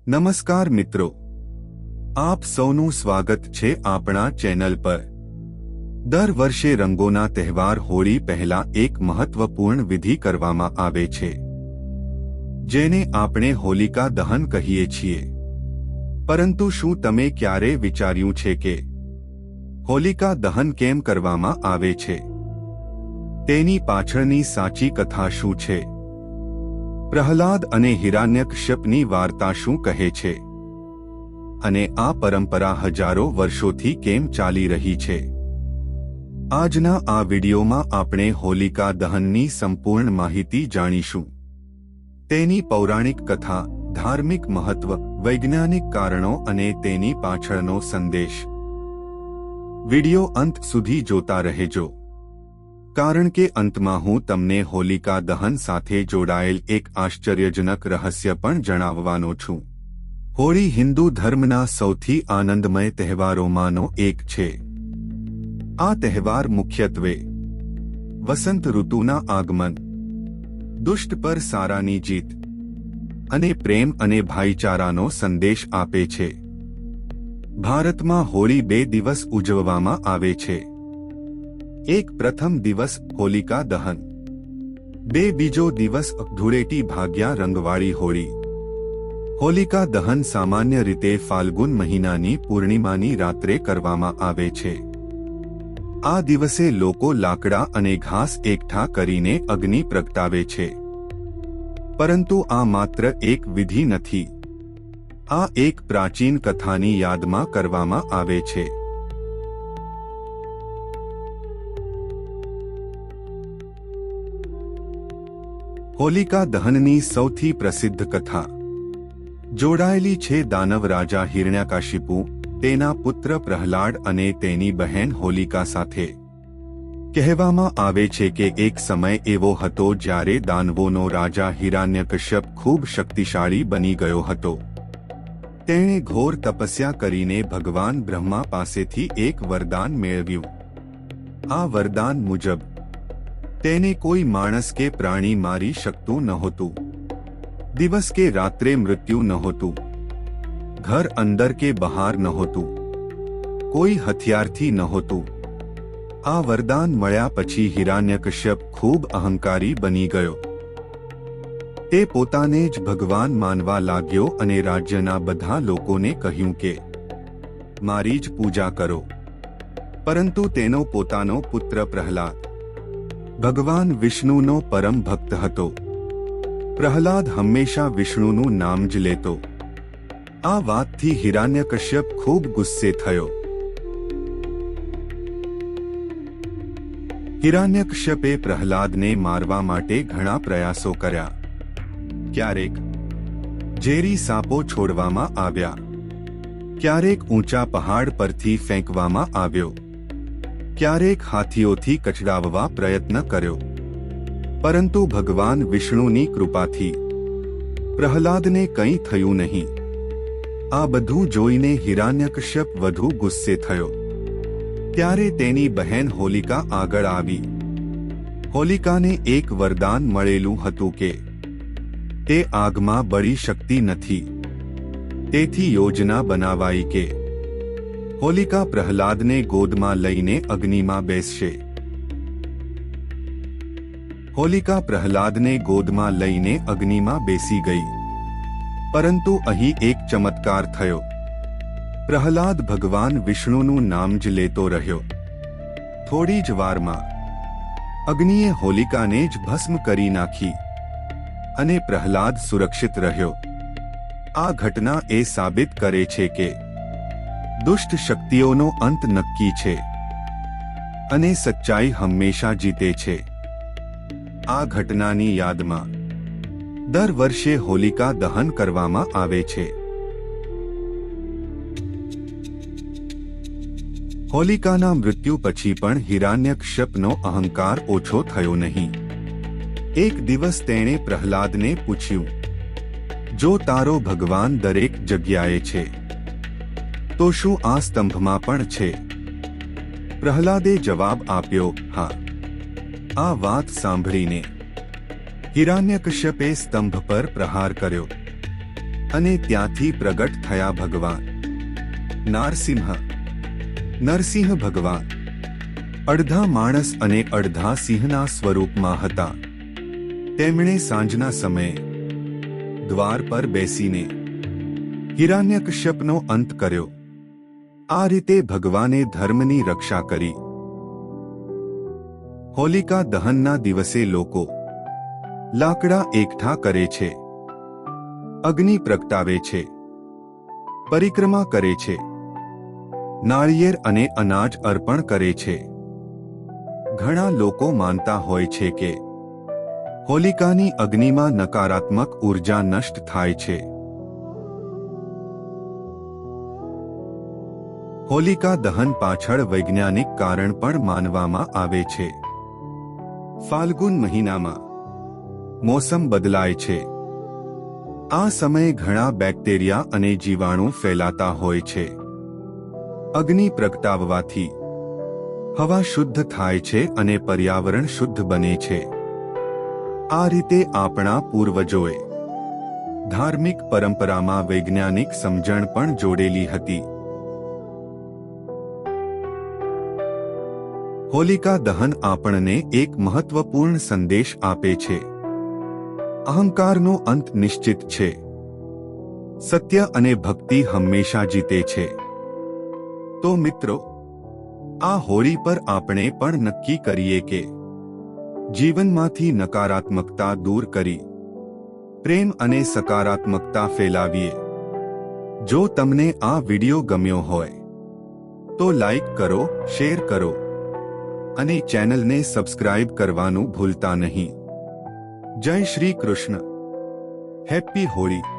નમસ્કાર મિત્રો, આપ સૌનું સ્વાગત છે આપણા ચેનલ પર। દર વર્ષે રંગોના તહેવાર હોળી પહેલા એક મહત્વપૂર્ણ વિધિ કરવામાં આવે છે, જેને આપણે હોલિકા દહન કહીએ છીએ। પરંતુ શું તમે ક્યારે વિચાર્યું છે કે હોલિકા દહન કેમ કરવામાં આવે છે? તેની પાછળની સાચી કથા શું છે? પ્રહલાદ અને હિરણ્યકશ્યપની વાર્તા શું કહે છે? અને આ પરંપરા હજારો વર્ષોથી કેમ ચાલી રહી છે? આજના આ વિડિયોમાં આપણે હોલિકા દહનની સંપૂર્ણ માહિતી જાણીશું। તેની પૌરાણિક કથા, ધાર્મિક મહત્વ, વૈજ્ઞાનિક કારણો અને તેની પાછળનો સંદેશ। વિડિયો અંત સુધી જોતા રહેજો, કારણ કે અંતમાં હું તમને હોલિકા દહન સાથે જોડાયેલ એક આશ્ચર્યજનક રહસ્ય પણ જણાવવાનો છું। હોળી હિન્દુ ધર્મના સૌથી આનંદમય તહેવારોમાંનો એક છે। આ તહેવાર મુખ્યત્વે વસંત ઋતુના આગમન, દુષ્ટ પર સારાની જીત અને પ્રેમ અને ભાઈચારાનો સંદેશ આપે છે। ભારતમાં હોળી 2 દિવસ ઉજવવામાં આવે છે। એક પ્રથમ દિવસ હોલિકા દહન, બીજો દિવસ ધૂળેટી ભાગ્યા રંગવાળી હોળી। હોલિકા દહન સામાન્ય રીતે ફાલ્ગુન મહિનાની પૂર્ણિમાની રાત્રે કરવામાં આવે છે। આ દિવસે લોકો લાકડા અને ઘાસ એકઠા કરીને અગ્નિ પ્રગટાવે છે। પરંતુ આ માત્ર એક વિધિ નથી, આ એક પ્રાચીન કથાની યાદમાં કરવામાં આવે છે। હોલિકા દહનની સૌથી પ્રસિદ્ધ કથા જોડાયેલી છે દાનવ રાજા હિરણ્યકશિપુ, તેના પુત્ર પ્રહલાદ અને તેની બહેન હોલિકા સાથે। કહેવામાં આવે છે કે એક સમય એવો હતો જ્યારે દાનવોનો રાજા હિરણ્યકશ્યપ ખૂબ શક્તિશાળી બની ગયો હતો। તેણે ઘોર તપસ્યા કરીને ભગવાન બ્રહ્મા પાસેથી એક વરદાન મેળવ્યું। આ વરદાન મુજબ તેને કોઈ માણસ કે પ્રાણી મારી શકતું નહોતું, દિવસ કે રાત્રે મૃત્યુ નહોતું, ઘર અંદર કે બહાર નહોતું, કોઈ હથિયારથી નહોતું। આ વરદાન મળ્યા પછી હિરણ્યકશ્યપ ખૂબ અહંકારી બની ગયો। તે પોતાને જ ભગવાન માનવા લાગ્યો અને રાજ્યના બધા લોકોને કહ્યું કે મારી જ પૂજા કરો। પરંતુ તેનો પોતાનો પુત્ર પ્રહલાદ ભગવાન વિષ્ણુનો પરમ ભક્ત હતો। પ્રહલાદ હંમેશા વિષ્ણુનું નામ જ લેતો। આ વાતથી હિરણ્યકશ્યપ ખૂબ ગુસ્સે થયો। હિરણ્યકશ્યપે પ્રહલાદને મારવા માટે ઘણા પ્રયાસો કર્યા। ક્યારેક ઝેરી સાપો છોડવામાં આવ્યા, ક્યારેક ઊંચા પહાડ પરથી ફેંકવામાં આવ્યો, ક્યારેક હાથીઓથી કચડાવવા પ્રયત્ન કર્યો। પરંતુ ભગવાન વિષ્ણુની કૃપાથી પ્રહલાદને કંઈ થયું નહીં। આ બધું જોઈને હિરણ્યકશ્યપ વધુ ગુસ્સે થયો। ત્યારે તેની બહેન હોલિકા આગળ આવી। હોલિકાને એક વરદાન મળેલું હતું કે તે આગમાં બળી શકતી નથી। તેથી યોજના બનાવાઈ કે હોલિકા પ્રહલાદને ગોદમાં લઈને અગ્નિમાં બેસશે। હોલિકા પ્રહલાદને ગોદમાં લઈને અગ્નિમાં બેસી ગઈ। પરંતુ અહીં એક ચમત્કાર થયો। પ્રહલાદ ભગવાન વિષ્ણુનું નામ જ લેતો રહ્યો। થોડી જ વારમાં અગ્નિએ હોલિકાને જ ભસ્મ કરી નાખી અને પ્રહલાદ સુરક્ષિત રહ્યો। આ ઘટના એ સાબિત કરે છે કે દુષ્ટ શક્તિઓનો અંત નક્કી છે અને સચ્ચાઈ હંમેશા જીતે છે। આ ઘટનાની યાદમાં દર વર્ષે હોલિકા દહન કરવામાં આવે છે। હોલિકાના મૃત્યુ પછી પણ હિરણ્યકશ્યપનો અહંકાર ઓછો થયો નહીં। એક દિવસ તેણે પ્રહલાદને પૂછ્યું, જો તારો ભગવાન દરેક જગ્યાએ છે તો શું આ સ્તંભમાં પણ છે? પ્રહલાદે જવાબ આપ્યો, હા। આ વાત સાંભળીને હિરણ્યકશ્યપે સ્તંભ પર પ્રહાર કર્યો। અને ત્યાંથી પ્રગટ થયા ભગવાન નારસિંહ. નરસિંહ ભગવાન અડધા માણસ અને અડધા સિંહના સ્વરૂપમાં હતા. તેમણે સાંજના સમયે દ્વાર પર બેસીને હિરણ્યકશ્યપનો અંત કર્યો. આ રીતે ભગવાને ધર્મની રક્ષા કરી. હોલિકા દહનના દિવસે લોકો લાકડા એકઠા કરે છે, અગ્નિ પ્રગટાવે છે, પરિક્રમા કરે છે, નાળિયેર અને અનાજ અર્પણ કરે છે. ઘણા લોકો માનતા હોય છે કે હોલિકાની અગ્નિમાં નકારાત્મક ઉર્જા નષ્ટ થાય છે. હોલિકા દહન પાછળ વૈજ્ઞાનિક કારણ પણ માનવામાં આવે છે. ફાલ્ગુન મહિનામાં મોસમ બદલાય છે. આ સમયે ઘણા બેક્ટેરિયા અને જીવાણુ ફેલાતા હોય છે. અગ્નિ પ્રગટાવવાથી હવા શુદ્ધ થાય છે અને પર્યાવરણ શુદ્ધ બને છે. આ રીતે આપણા પૂર્વજોએ ધાર્મિક પરંપરામાં વૈજ્ઞાનિક સમજણ પણ જોડેલી હતી. હોલિકા દહન આપણને એક મહત્વપૂર્ણ સંદેશ આપે છે. અહંકારનો અંત નિશ્ચિત છે. સત્ય અને ભક્તિ હંમેશા જીતે છે. તો મિત્રો, આ હોળી પર આપણે પણ નક્કી કરીએ કે જીવનમાંથી નકારાત્મકતા દૂર કરી પ્રેમ અને સકારાત્મકતા ફેલાવીએ. જો તમને આ વિડિયો ગમ્યો હોય તો લાઈક કરો, શેર કરો અને ચેનલને સબસ્ક્રાઇબ કરવાનું ભૂલતા નહીં. જય શ્રી કૃષ્ણ. હેપી હોળી.